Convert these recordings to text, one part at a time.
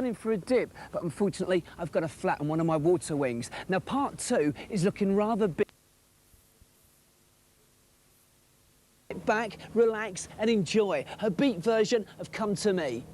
gone in for a dip, but unfortunately I've got a flat on one of my water wings. Now part 2 is looking rather big. Sit back, relax and enjoy her beat version of Come to Me.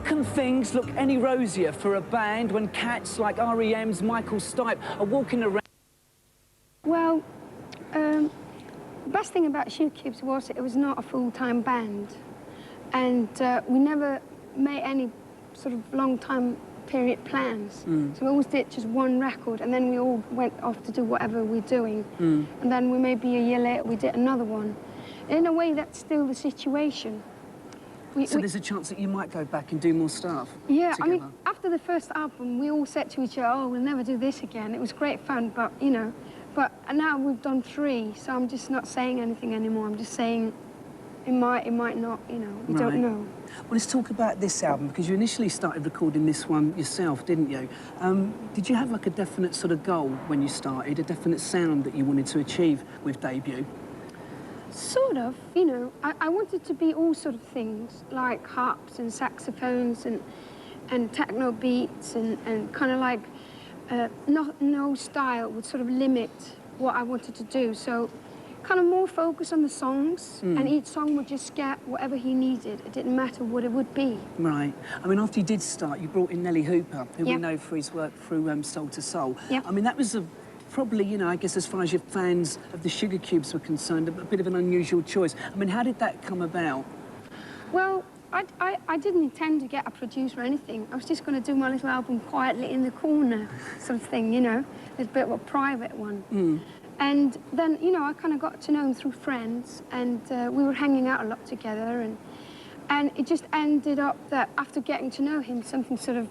Can things look any rosier for a band when cats like R.E.M's Michael Stipe are walking around? Well, the best thing about Shoe Cubes was it was not a full-time band. And we never made any sort of long-time period plans. So we always did just one record, and then we all went off to do whatever we're doing. And then we maybe a year later, we did another one. In a way, that's still the situation. So there's a chance that you might go back and do more stuff? Yeah, together. I mean, after the first album, we all said to each other, oh, we'll never do this again. It was great fun, but, you know, and now we've done 3, so I'm just not saying anything anymore. I'm just saying it might not, you know, we don't know. Well, let's talk about this album, because you initially started recording this one yourself, didn't you? Did you have, like, a definite sort of goal when you started, a definite sound that you wanted to achieve with Debut? Sort of, you know. I wanted to be all sort of things, like harps and saxophones and techno beats and kind of like no style would sort of limit what I wanted to do. So kind of more focus on the songs, and each song would just get whatever he needed. It didn't matter what it would be. Right. I mean, after you did start, you brought in Nelly Hooper, who we Yep. know for his work through Soul to Soul. Yep. I mean, that was probably, you know, I guess as far as your fans of the Sugar Cubes were concerned, a bit of an unusual choice. I mean, how did that come about? Well, I didn't intend to get a producer or anything. I was just going to do my little album quietly in the corner sort of thing, you know, a bit of a private one. And then, you know, I kind of got to know him through friends, and we were hanging out a lot together, and it just ended up that after getting to know him, something sort of,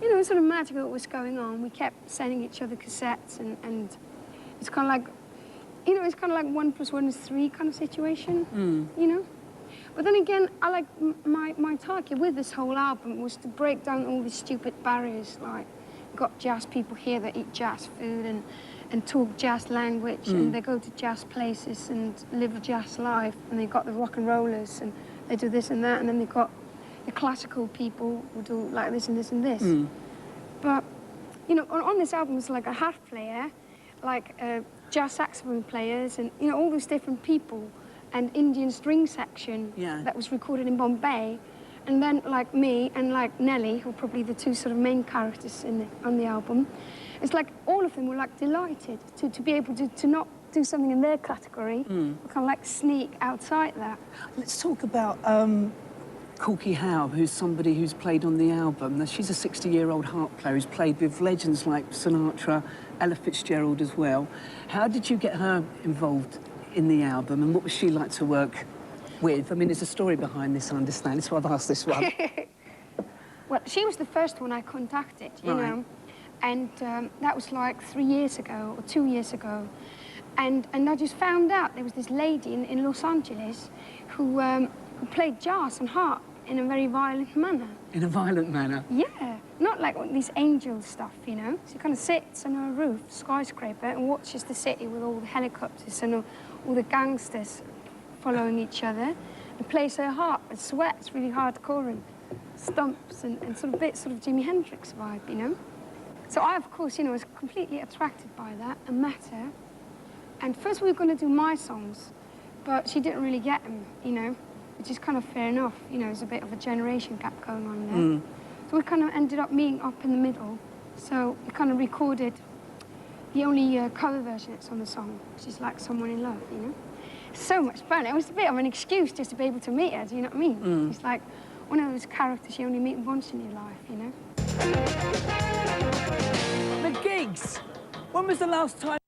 you know, sort of magical was going on. We kept sending each other cassettes, and it's kind of like, you know, it's kind of like 1 + 1 is 3 kind of situation, you know? But then again, I like, my target with this whole album was to break down all these stupid barriers, like, got jazz people here that eat jazz food and talk jazz language, and they go to jazz places and live a jazz life, and they got the rock and rollers, and they do this and that, and then they got the classical people who do like this and this and this. But, you know, on this album was like a harp player, like jazz saxophone players, and, you know, all these different people, and Indian string section that was recorded in Bombay, and then like me and like Nelly, who are probably the two sort of main characters on the album. It's like all of them were like delighted to be able to not do something in their category, but kind of like sneak outside that. Let's talk about Corky Howe, who's somebody who's played on the album. Now, she's a 60-year-old harp player who's played with legends like Sinatra, Ella Fitzgerald as well. How did you get her involved in the album, and what was she like to work with? I mean, there's a story behind this, I understand. That's why I've asked this one. Well, she was the first one I contacted, you know, and that was like 3 years ago or 2 years ago. And I just found out there was this lady in Los Angeles who played jazz and harp in a very violent manner. In a violent manner? Yeah, not like these angel stuff, you know. She kind of sits on a roof, skyscraper, and watches the city with all the helicopters and all the gangsters following each other, and plays her harp and sweats really hardcore and stomps and sort of bit sort of Jimi Hendrix vibe, you know. So I, of course, you know, was completely attracted by that and met her. And first we were going to do my songs, but she didn't really get them, you know, which is kind of fair enough. You know, there's a bit of a generation gap going on there. So we kind of ended up meeting up in the middle. So we kind of recorded the only cover version that's on the song, which is like Someone in Love, you know. So much fun. It was a bit of an excuse just to be able to meet her, do you know what I mean? It's like one of those characters you only meet once in your life, you know. The gigs! When was the last time